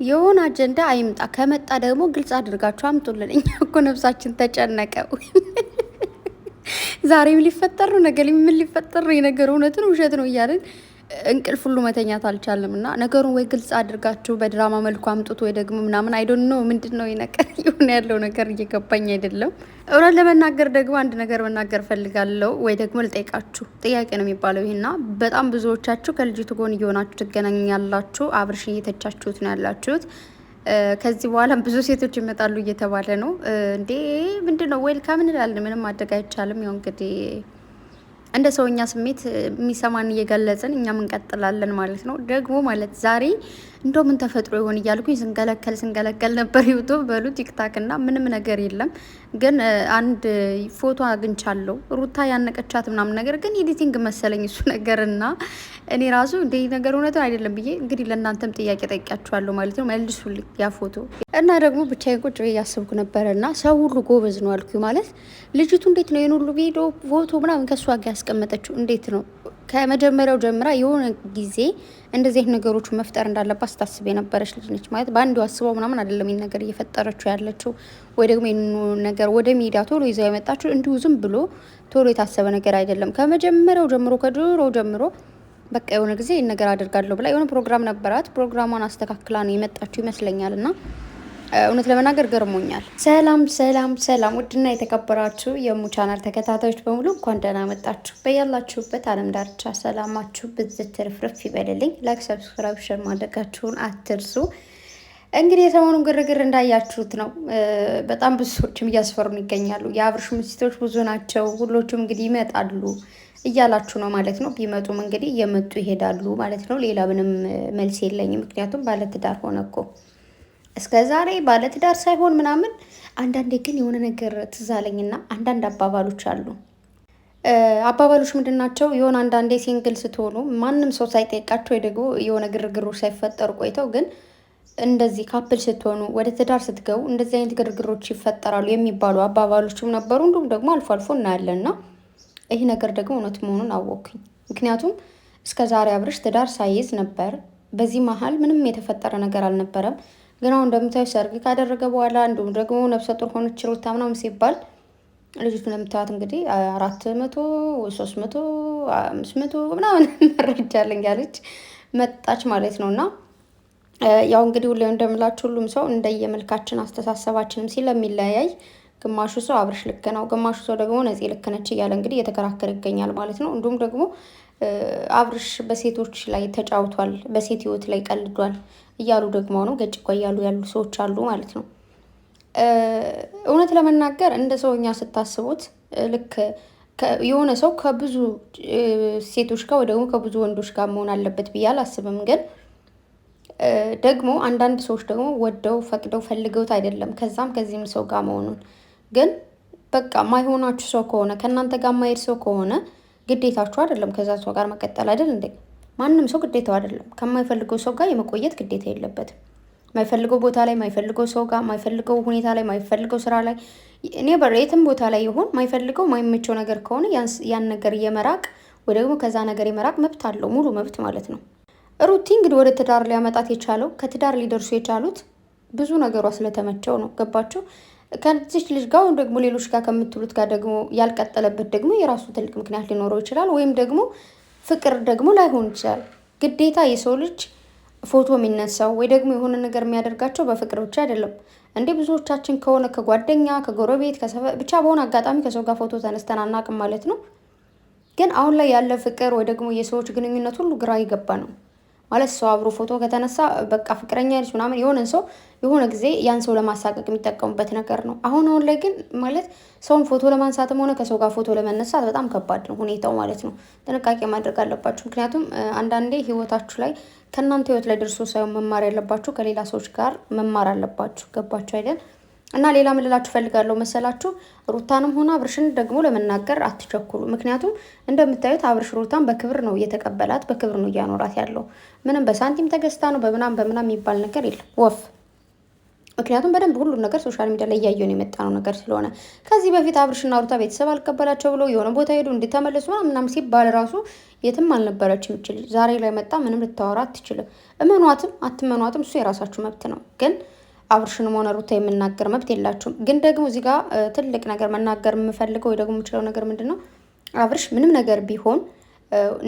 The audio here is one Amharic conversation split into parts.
የሆነ አጀንዳ አይምጣ ከመጣ ደግሞ ግልጽ አድርጋችሁ አምጡልን። እኛ እኮ ነፍሳችን ተጨነቀው። ዛሬም ሊፈጠር ነው፣ ነገ ምን ሊፈጠር ነው? የነገሩ እውነት ነው ውሸት ነው እያልን እንቅልፍ ሁሉ መተኛት አልቻለም። እና ነገሩን ወይ ግልጽ አድርጋችሁ በድራማ መልኩ አምጡት ወይ ደግሞ ምናምን አይዶን ነው ምንድን ነው ነገር ይሁን ያለው ነገር እየገባኝ አይደለም። እውነት ለመናገር ደግሞ አንድ ነገር መናገር ፈልጋለሁ ወይ ደግሞ ልጠይቃችሁ። ጥያቄ ነው የሚባለው ይሄና በጣም ብዙዎቻችሁ ከልጅቱ ጎን እየሆናችሁ ትገናኛላችሁ። አብርሽ እየተቻችሁት ነው ያላችሁት። ከዚህ በኋላ ብዙ ሴቶች ይመጣሉ እየተባለ ነው እንዴ። ምንድን ነው ዌልካም እንላለን። ምንም ማድረግ አይቻልም። ያው እንግዲህ እንደ ሰውኛ ስሜት የሚሰማን እየገለጽን እኛም እንቀጥላለን ማለት ነው። ደግሞ ማለት ዛሬ እንደው ምን ተፈጥሮ ይሆን እያልኩኝ ስንገለከል ነበር ዩቱብ በሉ ቲክታክ እና ምንም ነገር የለም። ግን አንድ ፎቶ አግኝቻለሁ ሩታ ያነቀቻት ምናምን ነገር ግን ኤዲቲንግ መሰለኝ እሱ ነገር እና እኔ ራሱ እንደ ነገር እውነት አይደለም ብዬ እንግዲህ ለእናንተም ጥያቄ ጠይቂያችኋለሁ ማለት ነው። መልሱልኝ ያ ፎቶ እና ደግሞ ብቻዬን ቁጭ ብዬ እያሰብኩ ነበረ እና ሰው ሁሉ ጎበዝ ነው አልኩኝ ማለት ልጅቱ እንዴት ነው ይሄን ሁሉ ቪዲዮ ፎቶ ምናምን ከእሷ ጋር ያስቀመጠችው? እንዴት ነው ከመጀመሪያው ጀምራ የሆነ ጊዜ እንደዚህ አይነት ነገሮች መፍጠር እንዳለባት ስታስብ የነበረች ልጅ ነች ማለት በአንዱ አስበው ምናምን አይደለም ይሄን ነገር እየፈጠረችው ያለችው ወይ ደግሞ ይሄን ነገር ወደ ሚዲያ ቶሎ ይዘው የመጣችው እንዲሁ ዝም ብሎ ቶሎ የታሰበ ነገር አይደለም። ከመጀመሪያው ጀምሮ ከድሮ ጀምሮ በቃ የሆነ ጊዜ ይሄን ነገር አድርጋለሁ ብላ የሆነ ፕሮግራም ነበራት። ፕሮግራሟን አስተካክላ ነው የመጣችው ይመስለኛል እና እውነት ለመናገር ገርሞኛል። ሰላም ሰላም ሰላም! ውድና የተከበራችሁ የሙ ቻናል ተከታታዮች በሙሉ እንኳን ደህና መጣችሁ። በያላችሁበት ዓለም ዳርቻ ሰላማችሁ ብዝት ትርፍርፍ ይበልልኝ። ላይክ፣ ሰብስክራይብ፣ ሼር ማድረጋችሁን አትርሱ። እንግዲህ የሰሞኑን ግርግር እንዳያችሁት ነው። በጣም ብዙ ሰዎችም እያስፈሩን ይገኛሉ። የአብርሽ ሚስቶች ብዙ ናቸው፣ ሁሎቹም እንግዲህ ይመጣሉ እያላችሁ ነው ማለት ነው። ቢመጡም እንግዲህ እየመጡ ይሄዳሉ ማለት ነው። ሌላ ምንም መልስ የለኝም። ምክንያቱም ባለትዳር ሆነ እኮ እስከ ዛሬ ባለትዳር ሳይሆን ምናምን። አንዳንዴ ግን የሆነ ነገር ትዝ አለኝና አንዳንድ አባባሎች አሉ። አባባሎች ምንድን ናቸው? የሆነ አንዳንዴ ሲንግል ስትሆኑ ማንም ሰው ሳይጠይቃቸው ወይ ደግሞ የሆነ ግርግሮች ሳይፈጠሩ ቆይተው ግን እንደዚህ ካፕል ስትሆኑ ወደ ትዳር ስትገቡ እንደዚህ አይነት ግርግሮች ይፈጠራሉ የሚባሉ አባባሎችም ነበሩ። እንዲሁም ደግሞ አልፎ አልፎ እናያለንና ይህ ነገር ደግሞ እውነት መሆኑን አወቅኩኝ። ምክንያቱም እስከ ዛሬ አብርሽ ትዳር ሳይዝ ነበር። በዚህ መሀል ምንም የተፈጠረ ነገር አልነበረም። ግን አሁን እንደምታዩት ሰርግ ካደረገ በኋላ እንዲሁም ደግሞ ነፍሰ ጡር ሆነች ሩታ ምናምን ሲባል ልጅቱ እንደምታዩት እንግዲህ 400 300 500 ምናምን መረጃለኝ ያለች መጣች ማለት ነው። እና ያው እንግዲህ ሁሌ እንደምላችሁ ሁሉም ሰው እንደየመልካችን አስተሳሰባችንም ስለሚለያይ ግማሹ ሰው አብርሽ ልክ ነው፣ ግማሹ ሰው ደግሞ ነፂ ልክ ነች እያለ እንግዲህ እየተከራከረ ይገኛል ማለት ነው። እንዲሁም ደግሞ አብርሽ በሴቶች ላይ ተጫውቷል፣ በሴት ህይወት ላይ ቀልዷል እያሉ ደግሞ ነው ገጭ እኮ እያሉ ያሉ ሰዎች አሉ ማለት ነው። እውነት ለመናገር እንደ ሰውኛ ስታስቡት ልክ የሆነ ሰው ከብዙ ሴቶች ጋር ወይ ደግሞ ከብዙ ወንዶች ጋር መሆን አለበት ብዬ አላስብም። ግን ደግሞ አንዳንድ ሰዎች ደግሞ ወደው ፈቅደው ፈልገውት አይደለም ከዛም ከዚህም ሰው ጋር መሆኑን ግን በቃ ማይሆናችሁ ሰው ከሆነ ከእናንተ ጋር ማይሄድ ሰው ከሆነ ግዴታችሁ አይደለም ከዛ ሰው ጋር መቀጠል አይደል እንዴ? ማንም ሰው ግዴታው አይደለም ከማይፈልገው ሰው ጋር የመቆየት ግዴታ የለበትም። ማይፈልገው ቦታ ላይ ማይፈልገው ሰው ጋር ማይፈልገው ሁኔታ ላይ ማይፈልገው ስራ ላይ እኔ የትም ቦታ ላይ ይሆን ማይፈልገው ማይመቸው ነገር ከሆነ ያን ነገር የመራቅ ወይ ደግሞ ከዛ ነገር የመራቅ መብት አለው፣ ሙሉ መብት ማለት ነው። ሩቲ እንግዲህ ወደ ትዳር ሊያመጣት የቻለው ከትዳር ሊደርሱ የቻሉት ብዙ ነገሯ ስለተመቸው ነው። ገባቸው? ከዚች ልጅ ጋር ወይም ደግሞ ሌሎች ጋር ከምትሉት ጋር ደግሞ ያልቀጠለበት ደግሞ የራሱ ትልቅ ምክንያት ሊኖረው ይችላል። ወይም ደግሞ ፍቅር ደግሞ ላይሆን ይችላል። ግዴታ የሰው ልጅ ፎቶ የሚነሳው ወይ ደግሞ የሆነ ነገር የሚያደርጋቸው በፍቅር ብቻ አይደለም እንዴ። ብዙዎቻችን ከሆነ ከጓደኛ ከጎረቤት ብቻ በሆነ አጋጣሚ ከሰው ጋር ፎቶ ተነስተን አናውቅም ማለት ነው። ግን አሁን ላይ ያለ ፍቅር ወይ ደግሞ የሰዎች ግንኙነት ሁሉ ግራ ይገባ ነው ማለት ሰው አብሮ ፎቶ ከተነሳ በቃ ፍቅረኛ ልጅ ምናምን የሆነን ሰው የሆነ ጊዜ ያን ሰው ለማሳቀቅ የሚጠቀሙበት ነገር ነው። አሁን ላይ ግን ማለት ሰውን ፎቶ ለማንሳትም ሆነ ከሰው ጋር ፎቶ ለመነሳት በጣም ከባድ ነው ሁኔታው ማለት ነው። ጥንቃቄ ማድረግ አለባችሁ። ምክንያቱም አንዳንዴ ህይወታችሁ ላይ ከእናንተ ህይወት ላይ ደርሶ ሳይሆን መማር ያለባችሁ ከሌላ ሰዎች ጋር መማር አለባችሁ። ገባችሁ አይደል? እና ሌላ ምን ልላችሁ ፈልጋለሁ መሰላችሁ? ሩታንም ሆነ አብርሽን ደግሞ ለመናገር አትቸኩሉ። ምክንያቱም እንደምታዩት አብርሽ ሩታን በክብር ነው እየተቀበላት፣ በክብር ነው እያኖራት ያለው። ምንም በሳንቲም ተገዝታ ነው በምናም የሚባል ነገር የለም። ምክንያቱም በደንብ ሁሉም ነገር ሶሻል ሚዲያ ላይ እያየን የመጣ ነው ነገር ስለሆነ ከዚህ በፊት አብርሽና ሩታ ቤተሰብ አልቀበላቸው ብሎ የሆነ ቦታ ሄዱ እንዲተመለሱ ምናምን ሲባል ራሱ የትም አልነበረችም ይችል ዛሬ ላይ መጣ ምንም ልታወራ አትችልም። እመኗትም አትመኗትም እሱ የራሳችሁ መብት ነው። ግን አብርሽንም ሆነ ሩታ የምናገር መብት የላችሁም። ግን ደግሞ እዚህ ጋር ትልቅ ነገር መናገር የምፈልገው ወይ ደግሞ የምችለው ነገር ምንድን ነው፣ አብርሽ ምንም ነገር ቢሆን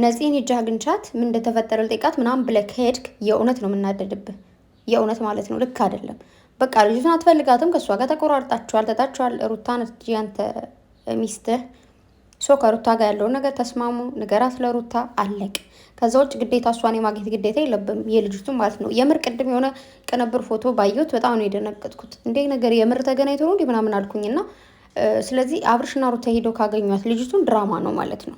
ነፂን ሂጅ አግኝቻት ምን እንደተፈጠረ ልጠይቃት ምናምን ብለህ ከሄድክ የእውነት ነው የምናደድብህ። የእውነት ማለት ነው። ልክ አይደለም። በቃ ልጅቱን አትፈልጋትም። ከእሷ ጋር ተቆራርጣችኋል፣ ተጣችኋል። ሩታ ነች ያንተ ሚስትህ። ከሩታ ጋር ያለውን ነገር ተስማሙ፣ ንገራት ለሩታ አለቅ። ከዛ ውጭ ግዴታ እሷን የማግኘት ግዴታ የለብም የልጅቱ ማለት ነው። የምር ቅድም የሆነ ቅንብር ፎቶ ባየሁት በጣም ነው የደነገጥኩት። እንዴ ነገር የምር ተገናኝቶ ነው እንዲህ ምናምን አልኩኝና ስለዚህ አብርሽና ሩታ ሄደው ካገኟት ልጅቱን ድራማ ነው ማለት ነው።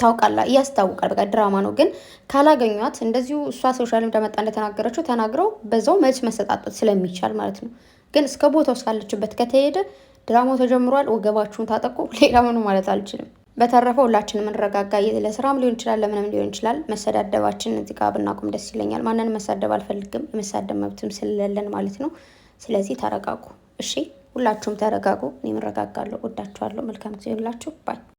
ታውቃላ እያስታውቃል። በቃ ድራማ ነው። ግን ካላገኟት እንደዚሁ እሷ ሶሻል ሚዲያ መጣ እንደተናገረችው ተናግረው በዛው መልስ መሰጣጠት ስለሚቻል ማለት ነው። ግን እስከ ቦታው እስካለችበት ከተሄደ ድራማው ተጀምሯል። ወገባችሁን ታጠቁ። ሌላ ምኑ ማለት አልችልም። በተረፈ ሁላችንም እንረጋጋ። ለስራም ሊሆን ይችላል፣ ለምንም ሊሆን ይችላል። መሰዳደባችን እዚህ ጋር ብናቆም ደስ ይለኛል። ማንንም መሳደብ አልፈልግም፣ የመሳደብ መብትም ስለሌለን ማለት ነው። ስለዚህ ተረጋጉ። እሺ፣ ሁላችሁም ተረጋጉ። እኔም እረጋጋለሁ። ወዳችኋለሁ። መልካም ጊዜ ይሁንላችሁ። ባይ